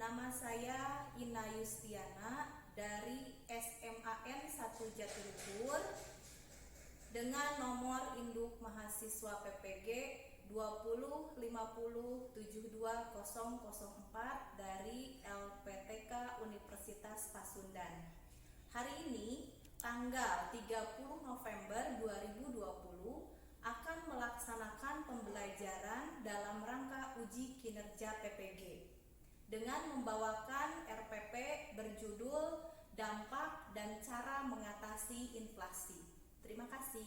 Nama saya Ina Yustiana dari SMAN 1 Jatiluhur dengan nomor induk mahasiswa PPG 2050720004 dari LPTK Universitas Pasundan. Hari ini, tanggal 30 November 2020, akan melaksanakan pembelajaran dalam rangka uji kinerja PPG dengan membawakan RPP berjudul Dampak dan Cara Mengatasi Inflasi. Terima kasih.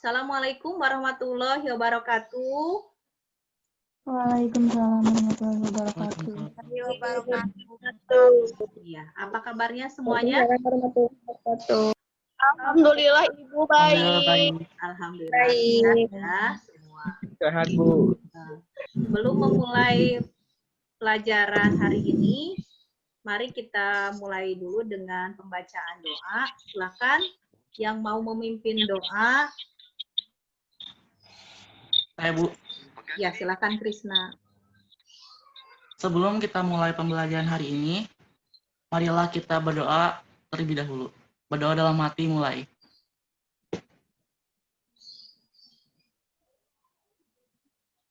Assalamualaikum warahmatullahi wabarakatuh. Waalaikumsalam warahmatullahi wabarakatuh. Ya, apa kabarnya semuanya? Alhamdulillah Ibu baik. Alhamdulillah sehat ya semua. Sehat, Bu. Sebelum memulai pelajaran hari ini, mari kita mulai dulu dengan pembacaan doa. Silakan yang mau memimpin doa. Saya, Bu. Ya, silakan Krisna. Sebelum kita mulai pembelajaran hari ini, marilah kita berdoa terlebih dahulu. Berdoa dalam hati mulai.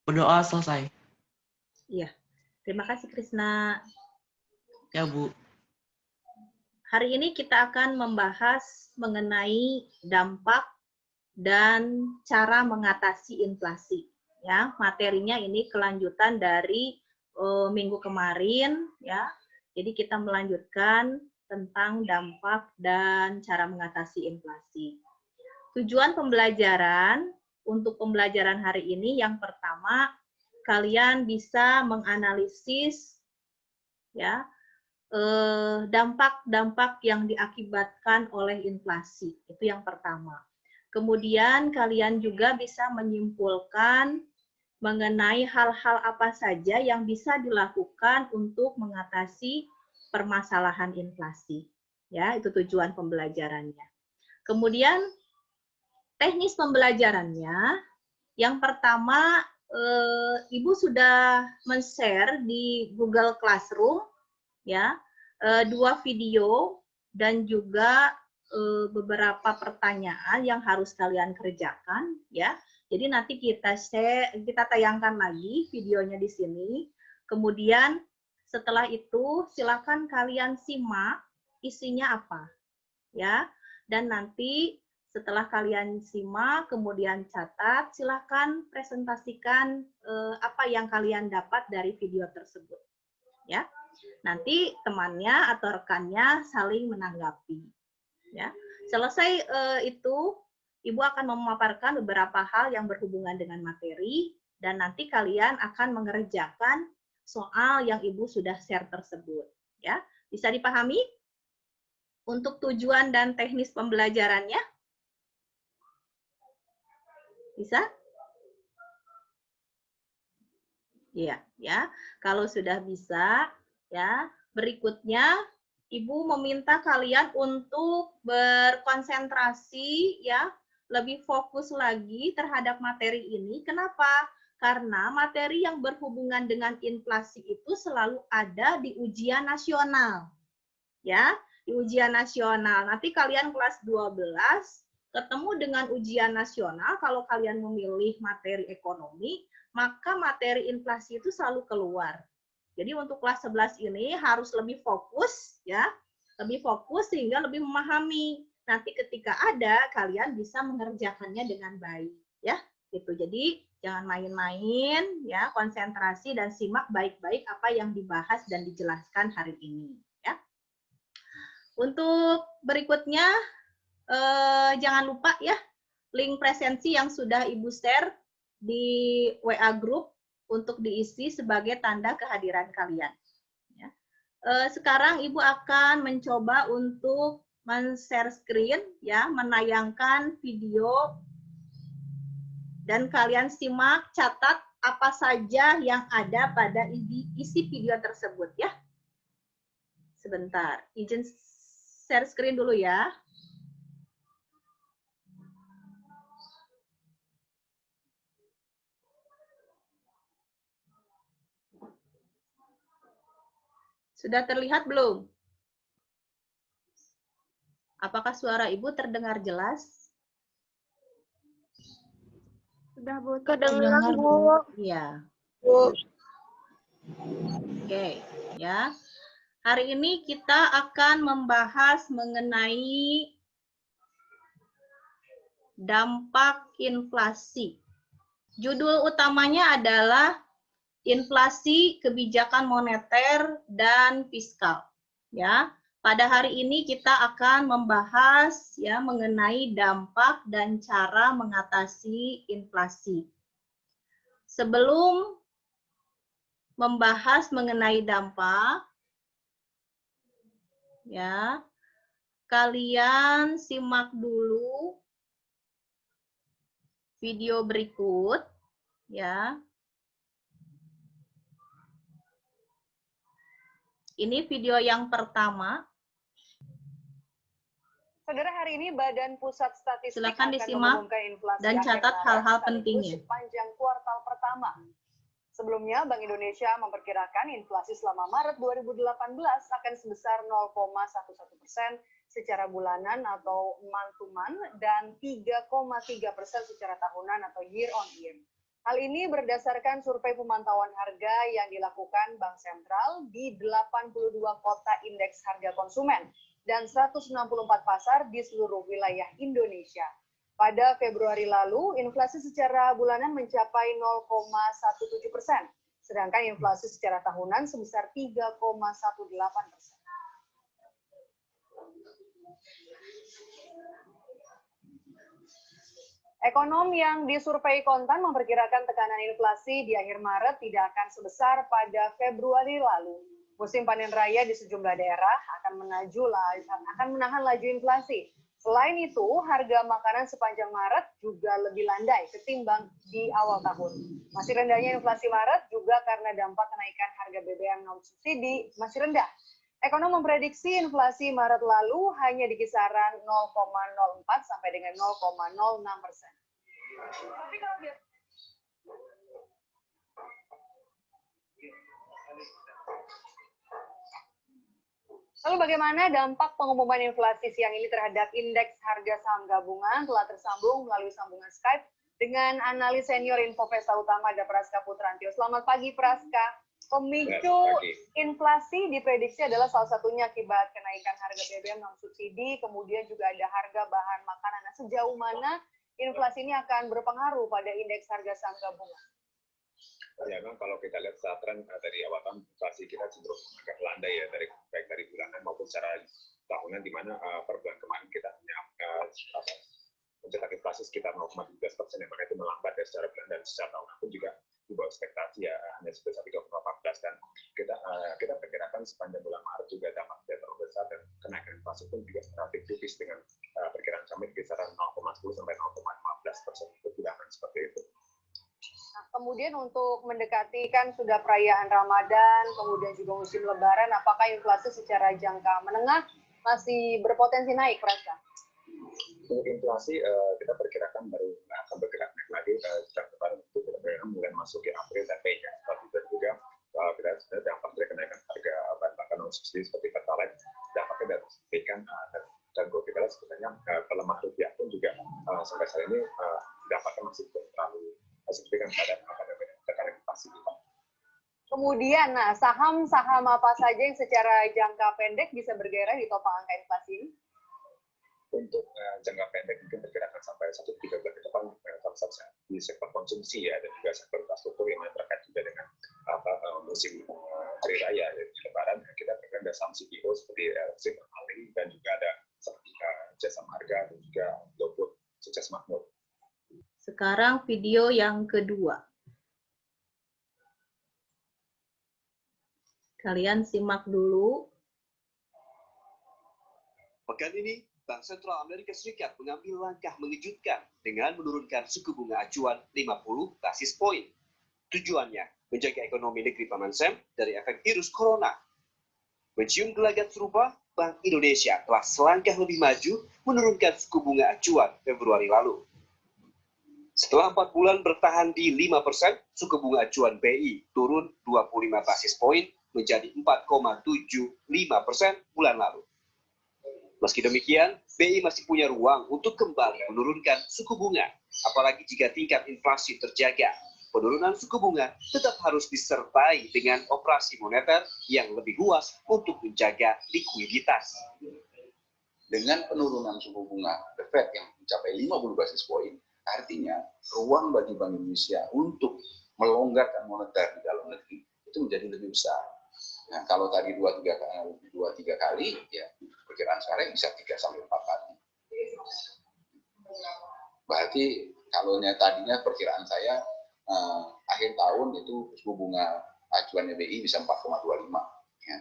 Berdoa selesai. Iya, terima kasih Krisna. Ya, Bu. Hari ini kita akan membahas mengenai dampak dan cara mengatasi inflasi. Ya, materinya ini kelanjutan dari minggu kemarin, ya. Jadi kita melanjutkan tentang dampak dan cara mengatasi inflasi. Tujuan pembelajaran untuk pembelajaran hari ini yang pertama, kalian bisa menganalisis ya dampak-dampak yang diakibatkan oleh inflasi. Itu yang pertama. Kemudian kalian juga bisa menyimpulkan mengenai hal-hal apa saja yang bisa dilakukan untuk mengatasi permasalahan inflasi. Ya, itu tujuan pembelajarannya. Kemudian teknis pembelajarannya, yang pertama Ibu sudah men-share di Google Classroom ya, 2 video dan juga beberapa pertanyaan yang harus kalian kerjakan ya. Jadi nanti kita tayangkan lagi videonya di sini. Kemudian setelah itu silakan kalian simak isinya apa ya. Dan nanti setelah kalian simak kemudian catat, silakan presentasikan apa yang kalian dapat dari video tersebut ya. Nanti temannya atau rekannya saling menanggapi. Ya, selesai itu, Ibu akan memaparkan beberapa hal yang berhubungan dengan materi dan nanti kalian akan mengerjakan soal yang Ibu sudah share tersebut. Ya, bisa dipahami? Untuk tujuan dan teknis pembelajarannya? Bisa? Iya, ya. Kalau sudah bisa, ya, berikutnya Ibu meminta kalian untuk berkonsentrasi, ya, lebih fokus lagi terhadap materi ini. Kenapa? Karena materi yang berhubungan dengan inflasi itu selalu ada di ujian nasional. Ya, di ujian nasional. Nanti kalian kelas 12 ketemu dengan ujian nasional, kalau kalian memilih materi ekonomi, maka materi inflasi itu selalu keluar. Jadi untuk kelas 11 ini harus lebih fokus, ya, lebih fokus sehingga lebih memahami. Nanti ketika ada, kalian bisa mengerjakannya dengan baik, ya, gitu. Jadi jangan main-main, ya, konsentrasi dan simak baik-baik apa yang dibahas dan dijelaskan hari ini, ya. Untuk berikutnya, jangan lupa ya, link presensi yang sudah Ibu share di WA Group untuk diisi sebagai tanda kehadiran kalian. Ya. Sekarang Ibu akan mencoba untuk men-share screen, ya, menayangkan video, dan kalian simak, catat apa saja yang ada pada isi video tersebut, ya. Sebentar, izin share screen dulu ya. Sudah terlihat belum? Apakah suara Ibu terdengar jelas? Sudah, Bu. Kedengeran, Bu. Iya. Bu. Oke, ya. Hari ini kita akan membahas mengenai dampak inflasi. Judul utamanya adalah inflasi, kebijakan moneter, dan fiskal. Ya, pada hari ini kita akan membahas, ya, mengenai dampak dan cara mengatasi inflasi. Sebelum membahas mengenai dampak, ya, kalian simak dulu video berikut, ya. Ini video yang pertama. Saudara, hari ini Badan Pusat Statistik Silakan akan disimak mengumumkan inflasi dan akhir catat Maret hal-hal sekaligus pentingnya. sepanjang kuartal pertama. Sebelumnya, Bank Indonesia memperkirakan inflasi selama Maret 2018 akan sebesar 0,11% secara bulanan atau month to month dan 3,3% secara tahunan atau year on year. Hal ini berdasarkan survei pemantauan harga yang dilakukan Bank Sentral di 82 kota indeks harga konsumen dan 164 pasar di seluruh wilayah Indonesia. Pada Februari lalu, inflasi secara bulanan mencapai 0,17%, sedangkan inflasi secara tahunan sebesar 3,18%. Ekonom yang disurvei Kontan memperkirakan tekanan inflasi di akhir Maret tidak akan sebesar pada Februari lalu. Musim panen raya di sejumlah daerah akan menahan laju inflasi. Selain itu, harga makanan sepanjang Maret juga lebih landai ketimbang di awal tahun. Masih rendahnya inflasi Maret juga karena dampak kenaikan harga BBM non-subsidi masih rendah. Ekonom memprediksi inflasi Maret lalu hanya di kisaran 0,04 sampai dengan 0,06%. Tapi kalau Lalu bagaimana dampak pengumuman inflasi siang ini terhadap indeks harga saham gabungan? Telah tersambung melalui sambungan Skype dengan analis senior Infovesta Utama ada Praska Putrantio. Selamat pagi Praska. Pemicu inflasi diprediksi adalah salah satunya akibat kenaikan harga BBM non subsidi, kemudian juga ada harga bahan makanan. Nah, sejauh mana inflasi ini akan berpengaruh pada indeks harga saham gabungan? Ya, memang kalau kita lihat saat tren dari awal tahun inflasi kita cenderung agak landai ya, baik dari bulanan maupun secara tahunan, di mana per bulan kemarin kita hanya mencetak inflasi sekitar 0,13%, yang mana itu melambat ya secara bulan, dan secara tahunan pun juga di bawah ekspektasi ya, hanya sebesar 3,14, dan kita perkirakan sepanjang bulan Maret juga dapat terlalu besar, dan kenaikan inflasi pun pun juga relatif tipis dengan perkiraan kami kisaran 0,10 sampai 0,15% perbudakan seperti itu. Nah, kemudian untuk mendekati kan sudah perayaan Ramadan, kemudian juga musim Lebaran, apakah inflasi secara jangka menengah masih berpotensi naik, Praska? Untuk inflasi kita perkirakan baru akan bergerak naik lagi sejak depan itu kita perkirakan mulai masuk ke April dan Mei ya. Dan juga kita sebenarnya dampak dari kenaikan harga bahan bakar non subsidi seperti Pertalite dampaknya dapat signifikan dan kalau kita lihat sebenarnya pelemah rupiah pun juga sampai saat ini dampaknya masih belum terlalu signifikan pada tekanan inflasi kita. Kemudian, nah saham-saham apa saja yang secara jangka pendek bisa bergairah di topang angka inflasi ini? Untuk jangka pendek mungkin perkirakan sampai 1-3 bulan ke depan di sektor konsumsi ya dan juga sektor infrastruktur yang terkait juga dengan musim hari raya dan Lebaran kita perkirakan ada saham CPO seperti LC Permali dan juga ada seperti Jasa Marga dan juga GoFood Sukses Makmur. Sekarang video yang kedua. Kalian simak dulu. Pekan ini, Bank Sentral Amerika Serikat mengambil langkah mengejutkan dengan menurunkan suku bunga acuan 50 basis poin. Tujuannya, menjaga ekonomi negeri Paman Sam dari efek virus corona. Mencium gelagat serupa, Bank Indonesia telah selangkah lebih maju menurunkan suku bunga acuan Februari lalu. Setelah 4 bulan bertahan di 5%, suku bunga acuan BI turun 25 basis poin menjadi 4,75% bulan lalu. Meski demikian, BI masih punya ruang untuk kembali menurunkan suku bunga, apalagi jika tingkat inflasi terjaga. Penurunan suku bunga tetap harus disertai dengan operasi moneter yang lebih luas untuk menjaga likuiditas. Dengan penurunan suku bunga The Fed yang mencapai 50 basis poin, artinya ruang bagi Bank Indonesia untuk melonggarkan moneter di dalam negeri itu menjadi lebih besar. Nah, kalau tadi 2-3 kali, ya perkiraan sekarang bisa 3-4 kali. Berarti kalau tadinya perkiraan saya akhir tahun itu suku bunga acuannya BI bisa 4,25. Ya.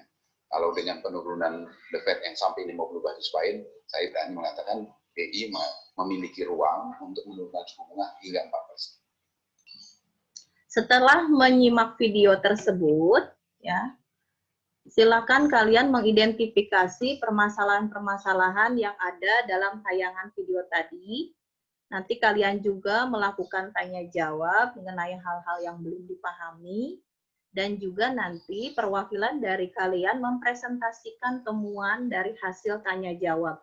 Kalau dengan penurunan The Fed yang sampai 50 basis poin, saya berani mengatakan BI memiliki ruang untuk menurunkan suku bunga hingga 4%. Setelah menyimak video tersebut, ya, silakan kalian mengidentifikasi permasalahan-permasalahan yang ada dalam tayangan video tadi. Nanti kalian juga melakukan tanya jawab mengenai hal-hal yang belum dipahami. Dan juga nanti perwakilan dari kalian mempresentasikan temuan dari hasil tanya jawab.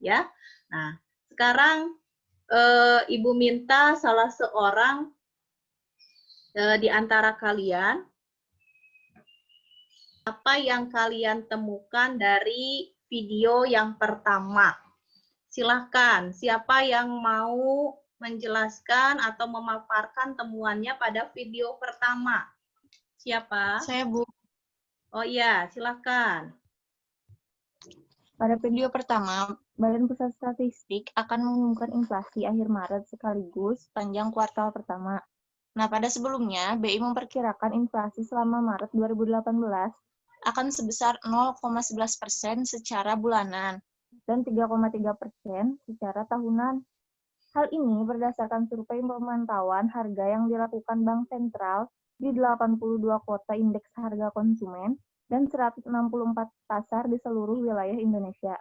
Ya. Nah, sekarang Ibu minta salah seorang di antara kalian apa yang kalian temukan dari video yang pertama. Silahkan, siapa yang mau menjelaskan atau memaparkan temuannya pada video pertama? Siapa? Saya, Bu. Oh iya, silahkan. Pada video pertama, Badan Pusat Statistik akan mengumumkan inflasi akhir Maret sekaligus sepanjang kuartal pertama. Nah, pada sebelumnya, BI memperkirakan inflasi selama Maret 2018 akan sebesar 0,11% secara bulanan dan 3,3% secara tahunan. Hal ini berdasarkan survei pemantauan harga yang dilakukan Bank Sentral di 82 kota indeks harga konsumen dan 164 pasar di seluruh wilayah Indonesia.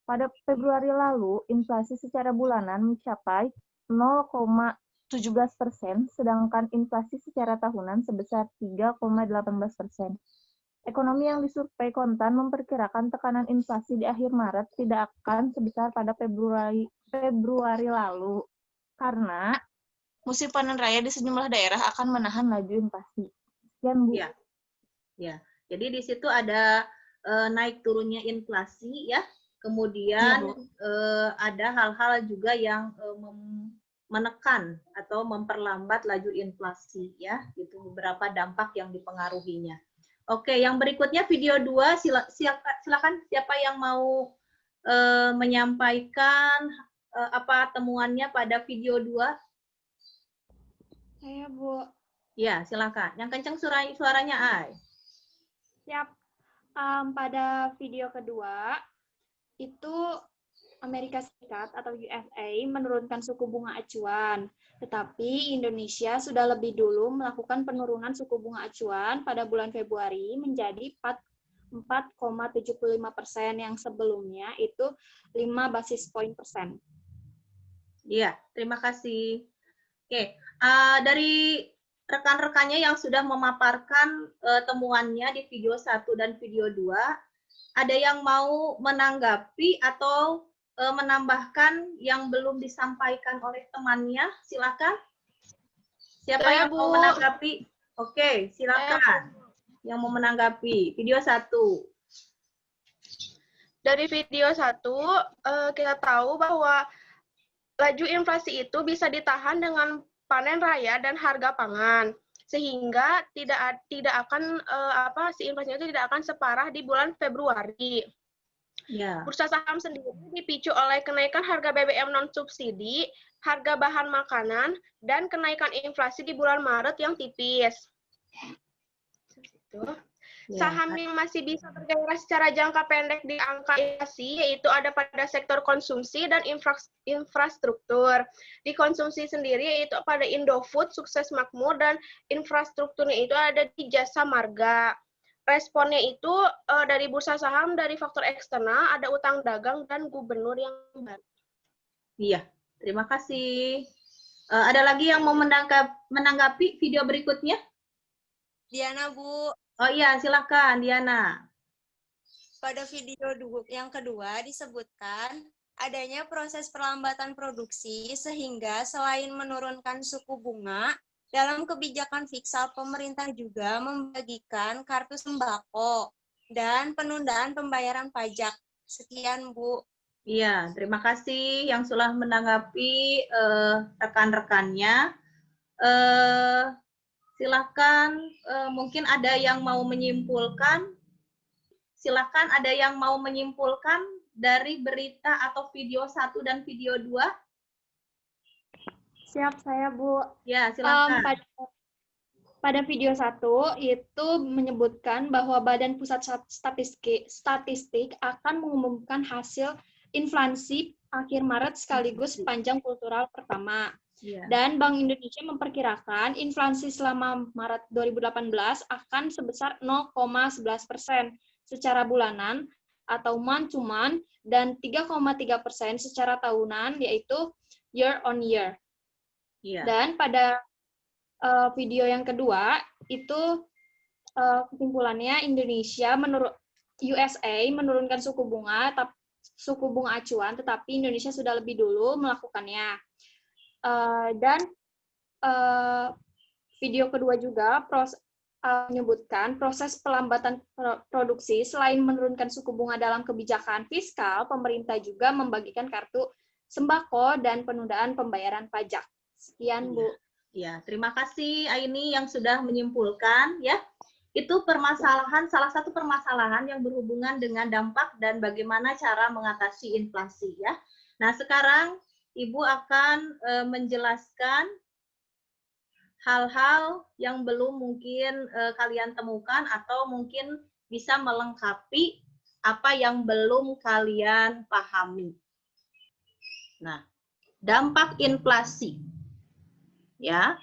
Pada Februari lalu, inflasi secara bulanan mencapai 0,17%, sedangkan inflasi secara tahunan sebesar 3,18%. Ekonomi yang disurvei Kontan memperkirakan tekanan inflasi di akhir Maret tidak akan sebesar pada Februari lalu, karena musim panen raya di sejumlah daerah akan menahan laju inflasi. Sekian, Bu. Ya. Ya. Jadi di situ ada naik turunnya inflasi ya. Kemudian ada hal-hal juga yang menekan atau memperlambat laju inflasi ya. Itu beberapa dampak yang dipengaruhinya. Oke, yang berikutnya video 2, silakan siapa yang mau menyampaikan apa temuannya pada video 2? Saya, Bu. Ya, silakan. Yang kencang suaranya, Ai. Siap. Pada video kedua, itu Amerika Serikat atau USA menurunkan suku bunga acuan. Tetapi Indonesia sudah lebih dulu melakukan penurunan suku bunga acuan pada bulan Februari menjadi 4,75% yang sebelumnya itu 5 basis point persen. Iya, terima kasih. Oke, dari rekan-rekannya yang sudah memaparkan temuannya di video 1 dan video 2, ada yang mau menanggapi atau menambahkan yang belum disampaikan oleh temannya? Silakan. Siapa Saya, yang mau Bu. menanggapi? Oke, silakan. Yang mau menanggapi video 1. Dari video 1, kita tahu bahwa laju inflasi itu bisa ditahan dengan panen raya dan harga pangan, sehingga tidak akan si inflasinya itu tidak akan separah di bulan Februari. Ya. Bursa saham sendiri dipicu oleh kenaikan harga BBM non subsidi, harga bahan makanan, dan kenaikan inflasi di bulan Maret yang tipis. Saham yang masih bisa bergairah secara jangka pendek di angka inflasi yaitu ada pada sektor konsumsi dan infrastruktur. Di konsumsi sendiri yaitu pada Indofood, Sukses Makmur, dan infrastrukturnya itu ada di Jasa Marga. Responnya itu dari bursa saham, dari faktor eksternal, ada utang dagang dan gubernur yang baru. Iya, terima kasih. Ada lagi yang mau menanggapi video berikutnya? Diana, Bu. Oh iya, silakan Diana. Pada video yang kedua disebutkan adanya proses perlambatan produksi sehingga selain menurunkan suku bunga, dalam kebijakan fiskal pemerintah juga membagikan kartu sembako dan penundaan pembayaran pajak. Sekian, Bu. Iya, terima kasih yang sudah menanggapi rekan-rekannya. Silakan, mungkin ada yang mau menyimpulkan. Silakan, ada yang mau menyimpulkan dari berita atau video 1 dan video 2? Siap, saya, Bu. Ya, silakan. Pada video 1 itu menyebutkan bahwa Badan Pusat Statistik akan mengumumkan hasil inflasi akhir Maret sekaligus panjang kultural pertama. Ya. Dan Bank Indonesia memperkirakan inflasi selama Maret 2018 akan sebesar 0,11% secara bulanan atau month to month dan 3,3% secara tahunan yaitu year on year. Ya. Dan pada video yang kedua itu kesimpulannya USA menurunkan suku bunga acuan, tetapi Indonesia sudah lebih dulu melakukannya. Dan video kedua juga menyebutkan proses pelambatan produksi selain menurunkan suku bunga dalam kebijakan fiskal, pemerintah juga membagikan kartu sembako dan penundaan pembayaran pajak. Sekian, Bu. Ya, terima kasih Aini yang sudah menyimpulkan ya. Itu salah satu permasalahan yang berhubungan dengan dampak dan bagaimana cara mengatasi inflasi ya. Nah, sekarang Ibu akan menjelaskan hal-hal yang belum mungkin kalian temukan atau mungkin bisa melengkapi apa yang belum kalian pahami. Nah, dampak inflasi. Ya.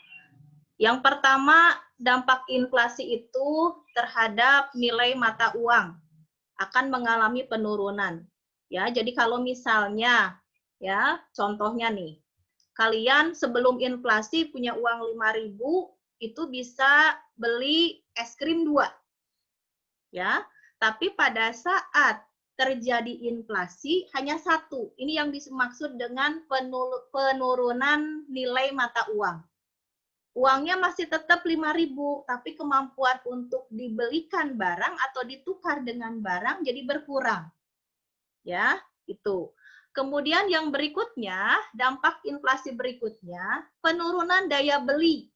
Yang pertama, dampak inflasi itu terhadap nilai mata uang akan mengalami penurunan. Ya, jadi kalau misalnya ya, contohnya nih, kalian sebelum inflasi punya uang 5.000 itu bisa beli es krim 2. Ya, tapi pada saat terjadi inflasi hanya 1. Ini yang dimaksud dengan penurunan nilai mata uang. Uangnya masih tetap 5.000, tapi kemampuan untuk dibelikan barang atau ditukar dengan barang jadi berkurang. Ya, itu. Kemudian yang berikutnya, dampak inflasi berikutnya, penurunan daya beli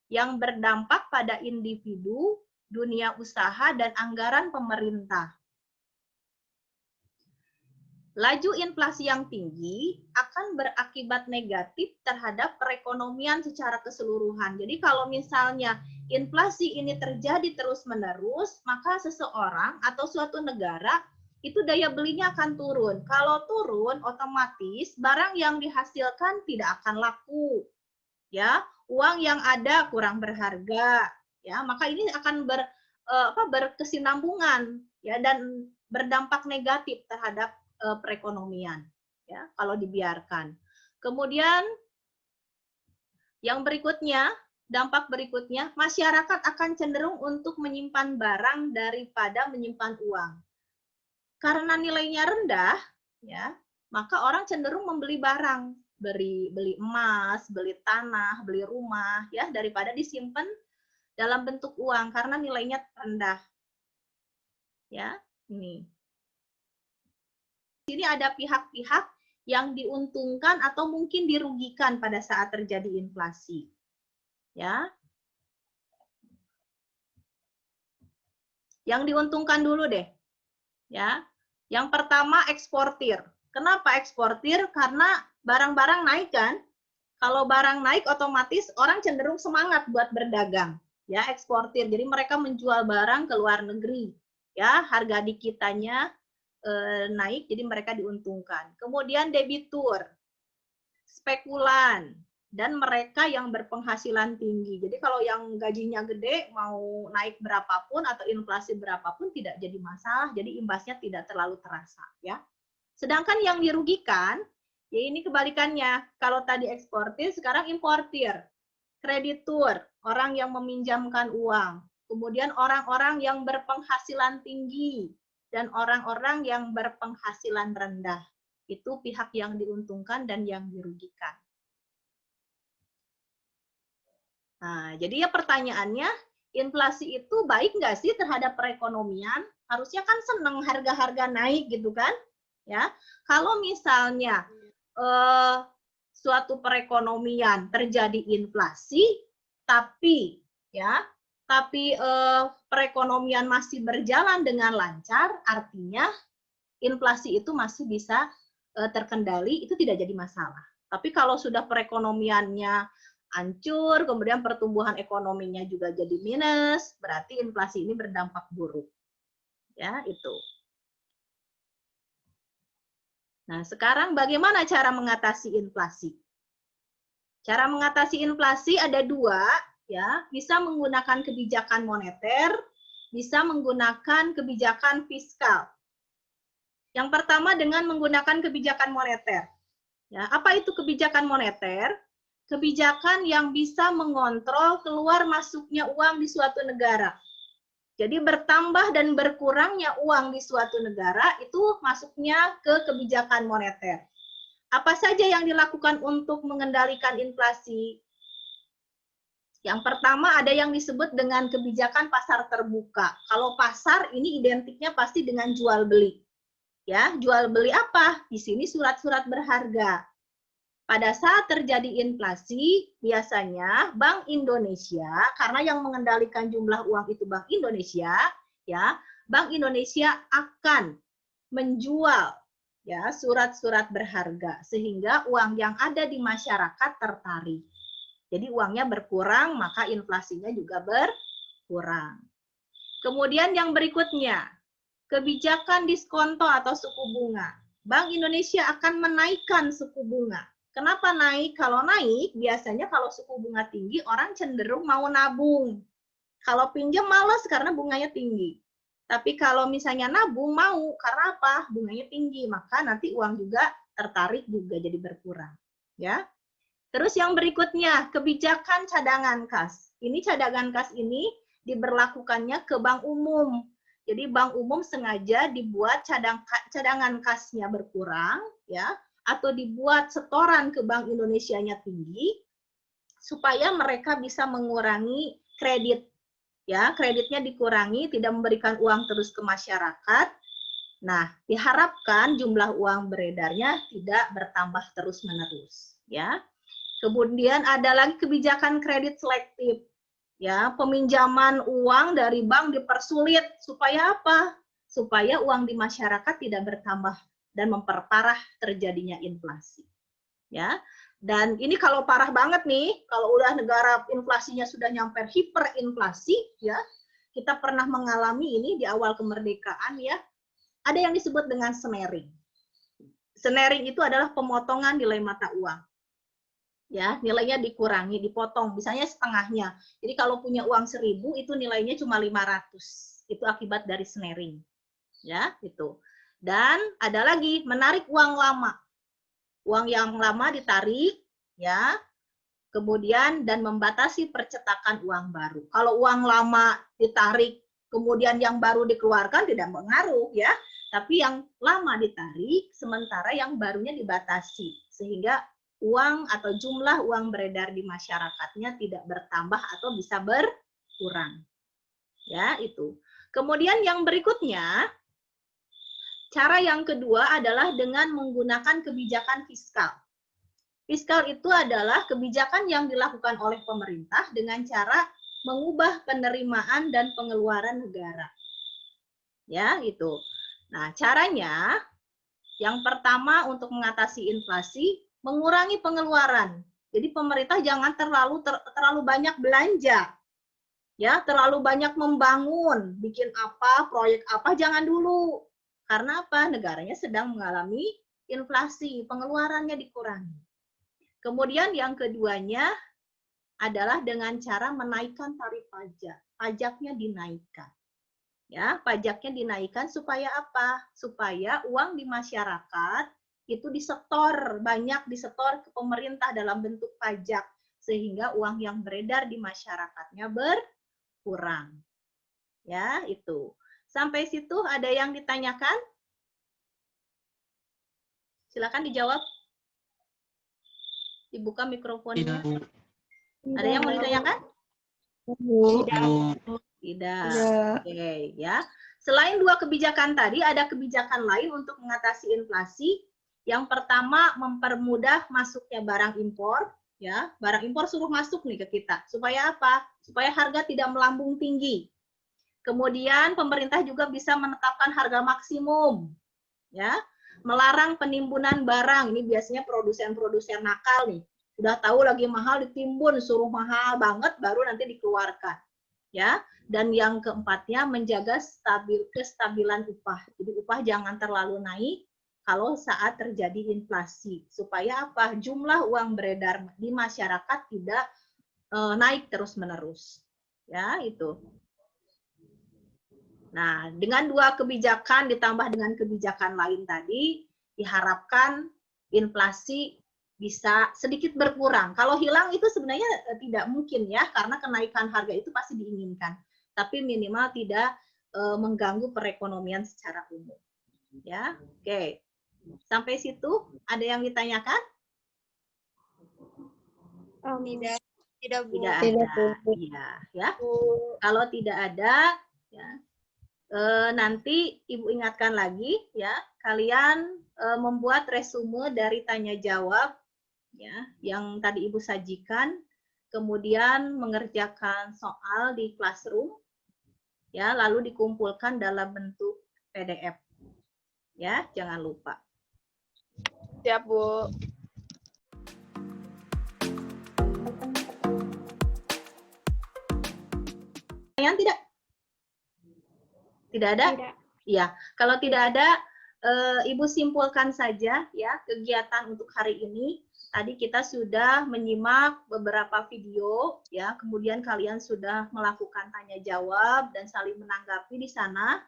yang berdampak pada individu, dunia usaha, dan anggaran pemerintah. Laju inflasi yang tinggi akan berakibat negatif terhadap perekonomian secara keseluruhan. Jadi kalau misalnya inflasi ini terjadi terus-menerus, maka seseorang atau suatu negara itu daya belinya akan turun. Kalau turun, otomatis barang yang dihasilkan tidak akan laku. Ya, uang yang ada kurang berharga. Ya, maka ini akan berkesinambungan ya dan berdampak negatif terhadap perekonomian ya kalau dibiarkan. Kemudian yang berikutnya, dampak berikutnya, masyarakat akan cenderung untuk menyimpan barang daripada menyimpan uang. Karena nilainya rendah, ya, maka orang cenderung membeli barang, beli emas, beli tanah, beli rumah, ya, daripada disimpan dalam bentuk uang karena nilainya rendah. Ya, ini. Sini ada pihak-pihak yang diuntungkan atau mungkin dirugikan pada saat terjadi inflasi. Ya. Yang diuntungkan dulu deh. Ya. Yang pertama eksportir. Kenapa eksportir? Karena barang-barang naik kan? Kalau barang naik otomatis orang cenderung semangat buat berdagang. Ya, eksportir. Jadi mereka menjual barang ke luar negeri. Ya, harga di kitanya naik, jadi mereka diuntungkan. Kemudian debitur, spekulan, dan mereka yang berpenghasilan tinggi. Jadi kalau yang gajinya gede, mau naik berapapun atau inflasi berapapun tidak jadi masalah, jadi imbasnya tidak terlalu terasa. Ya. Sedangkan yang dirugikan, ya ini kebalikannya. Kalau tadi eksportir, sekarang importir. Kreditur, orang yang meminjamkan uang. Kemudian orang-orang yang berpenghasilan tinggi. Dan orang-orang yang berpenghasilan rendah. Itu pihak yang diuntungkan dan yang dirugikan. Nah, jadi ya pertanyaannya, inflasi itu baik nggak sih terhadap perekonomian? Harusnya kan seneng harga-harga naik gitu kan? Ya, kalau misalnya suatu perekonomian terjadi inflasi, tapi perekonomian masih berjalan dengan lancar, artinya inflasi itu masih bisa terkendali, itu tidak jadi masalah. Tapi kalau sudah perekonomiannya hancur, kemudian pertumbuhan ekonominya juga jadi minus, berarti inflasi ini berdampak buruk. Ya, itu. Nah, sekarang bagaimana cara mengatasi inflasi? Cara mengatasi inflasi ada dua, ya, bisa menggunakan kebijakan moneter, bisa menggunakan kebijakan fiskal. Yang pertama dengan menggunakan kebijakan moneter. Ya, apa itu kebijakan moneter? Kebijakan yang bisa mengontrol keluar masuknya uang di suatu negara. Jadi bertambah dan berkurangnya uang di suatu negara itu masuknya ke kebijakan moneter. Apa saja yang dilakukan untuk mengendalikan inflasi? Yang pertama ada yang disebut dengan kebijakan pasar terbuka. Kalau pasar ini identiknya pasti dengan jual beli. Ya, jual beli apa? Di sini surat-surat berharga. Pada saat terjadi inflasi, biasanya Bank Indonesia, karena yang mengendalikan jumlah uang itu Bank Indonesia, ya, Bank Indonesia akan menjual ya surat-surat berharga sehingga uang yang ada di masyarakat tertarik. Jadi uangnya berkurang, maka inflasinya juga berkurang. Kemudian yang berikutnya, kebijakan diskonto atau suku bunga. Bank Indonesia akan menaikkan suku bunga. Kenapa naik? Kalau naik, biasanya kalau suku bunga tinggi, orang cenderung mau nabung. Kalau pinjam malas karena bunganya tinggi. Tapi kalau misalnya nabung mau, karena apa? Bunganya tinggi, maka nanti uang juga tertarik juga jadi berkurang. Ya. Terus yang berikutnya, kebijakan cadangan kas. Ini cadangan kas ini diberlakukannya ke bank umum. Jadi bank umum sengaja dibuat cadangan kasnya berkurang, ya, atau dibuat setoran ke Bank Indonesia-nya tinggi, supaya mereka bisa mengurangi kredit. Ya, kreditnya dikurangi, tidak memberikan uang terus ke masyarakat. Nah, diharapkan jumlah uang beredarnya tidak bertambah terus-menerus. Ya. Kemudian ada lagi kebijakan kredit selektif. Ya, peminjaman uang dari bank dipersulit supaya apa? Supaya uang di masyarakat tidak bertambah dan memperparah terjadinya inflasi. Ya. Dan ini kalau parah banget nih, kalau udah negara inflasinya sudah nyampe hiperinflasi, ya. Kita pernah mengalami ini di awal kemerdekaan ya. ada yang disebut dengan snaring. Snaring itu adalah pemotongan nilai mata uang. Ya, nilainya dikurangi, dipotong, misalnya setengahnya. Jadi kalau punya uang 1.000 itu nilainya cuma 500. Itu akibat dari snaring. Ya, itu. Dan ada lagi menarik uang lama. Uang yang lama ditarik, ya. Kemudian dan membatasi percetakan uang baru. Kalau uang lama ditarik, kemudian yang baru dikeluarkan tidak mengaruh, ya. Tapi yang lama ditarik, sementara yang barunya dibatasi, sehingga uang atau jumlah uang beredar di masyarakatnya tidak bertambah atau bisa berkurang. Ya, itu. Kemudian yang berikutnya, cara yang kedua adalah dengan menggunakan kebijakan fiskal. Fiskal itu adalah kebijakan yang dilakukan oleh pemerintah dengan cara mengubah penerimaan dan pengeluaran negara. Ya, itu. Nah, caranya yang pertama untuk mengatasi inflasi, mengurangi pengeluaran. Jadi pemerintah jangan terlalu banyak belanja. Ya, terlalu banyak membangun, bikin apa, proyek apa, jangan dulu. Karena apa? Negaranya sedang mengalami inflasi, pengeluarannya dikurangi. Kemudian yang keduanya adalah dengan cara menaikkan tarif pajak. Pajaknya dinaikkan. Ya, pajaknya dinaikkan supaya apa? Supaya uang di masyarakat itu disetor, banyak disetor ke pemerintah dalam bentuk pajak, sehingga uang yang beredar di masyarakatnya berkurang. Ya, itu. Sampai situ ada yang ditanyakan? Silakan dijawab. Dibuka mikrofonnya. Ada yang mau ditanyakan? Tidak. Oke, ya. Selain dua kebijakan tadi, ada kebijakan lain untuk mengatasi inflasi. Yang pertama, mempermudah masuknya barang impor. Ya, barang impor suruh masuk nih ke kita. Supaya apa? Supaya harga tidak melambung tinggi. Kemudian pemerintah juga bisa menetapkan harga maksimum. Ya, melarang penimbunan barang. Ini biasanya produsen-produsen nakal nih. Udah tahu lagi mahal ditimbun, suruh mahal banget baru nanti dikeluarkan. Ya. Dan yang keempatnya menjaga kestabilan upah. Jadi upah jangan terlalu naik kalau saat terjadi inflasi. Supaya apa? Jumlah uang beredar di masyarakat tidak naik terus-menerus. Ya, itu. Nah, dengan dua kebijakan ditambah dengan kebijakan lain tadi, diharapkan inflasi bisa sedikit berkurang. Kalau hilang itu sebenarnya tidak mungkin ya, karena kenaikan harga itu pasti diinginkan. Tapi minimal tidak mengganggu perekonomian secara umum. Ya, oke. Sampai situ ada yang ditanyakan? Tidak, Bu. Tidak ada. Iya, ya. Kalau tidak ada, ya. Nanti Ibu ingatkan lagi, ya. Kalian membuat resume dari tanya jawab, ya, yang tadi Ibu sajikan. Kemudian mengerjakan soal di classroom, ya, lalu dikumpulkan dalam bentuk PDF, ya, jangan lupa. Siap, Bu. Pertanyaan tidak? Tidak ada? Tidak. Iya, kalau tidak ada, Ibu simpulkan saja ya kegiatan untuk hari ini. Tadi kita sudah menyimak beberapa video, ya, kemudian kalian sudah melakukan tanya jawab dan saling menanggapi di sana.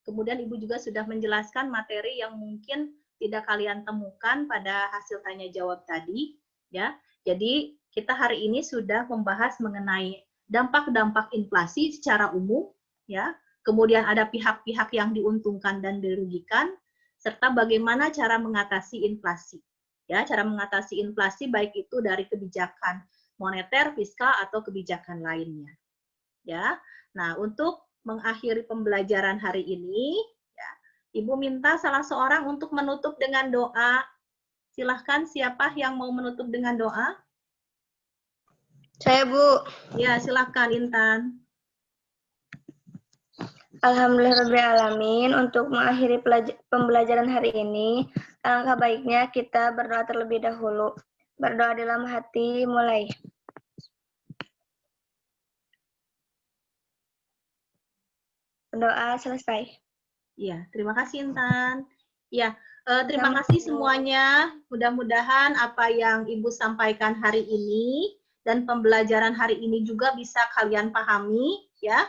Kemudian Ibu juga sudah menjelaskan materi yang mungkin tidak kalian temukan pada hasil tanya jawab tadi, ya. Jadi kita hari ini sudah membahas mengenai dampak-dampak inflasi secara umum, ya. Kemudian ada pihak-pihak yang diuntungkan dan dirugikan, serta bagaimana cara mengatasi inflasi. Ya, cara mengatasi inflasi baik itu dari kebijakan moneter, fiskal, atau kebijakan lainnya. Ya, nah untuk mengakhiri pembelajaran hari ini, ya, Ibu minta salah seorang untuk menutup dengan doa. Silahkan, siapa yang mau menutup dengan doa? Saya, Bu. Ya, silahkan Intan. Alhamdulillahirrahmanirrahim. Untuk mengakhiri pembelajaran hari ini, alangkah baiknya kita berdoa terlebih dahulu. Berdoa dalam hati, mulai. Berdoa selesai. Iya, terima kasih Intan. Ya, terima kasih semuanya. Mudah-mudahan apa yang Ibu sampaikan hari ini dan pembelajaran hari ini juga bisa kalian pahami, ya.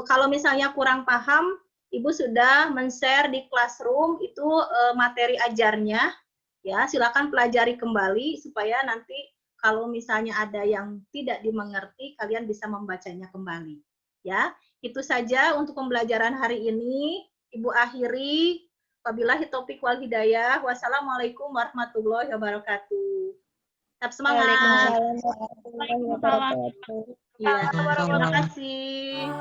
Kalau misalnya kurang paham, Ibu sudah men-share di classroom itu materi ajarnya, ya. Silakan pelajari kembali supaya nanti kalau misalnya ada yang tidak dimengerti, kalian bisa membacanya kembali, ya. Itu saja untuk pembelajaran hari ini. Ibu akhiri. Wabillahi taufiq wal hidayah. Wassalamualaikum warahmatullahi wabarakatuh. Tetap semangat. Waalaikumsalam warahmatullahi wabarakatuh. Iya, terima kasih.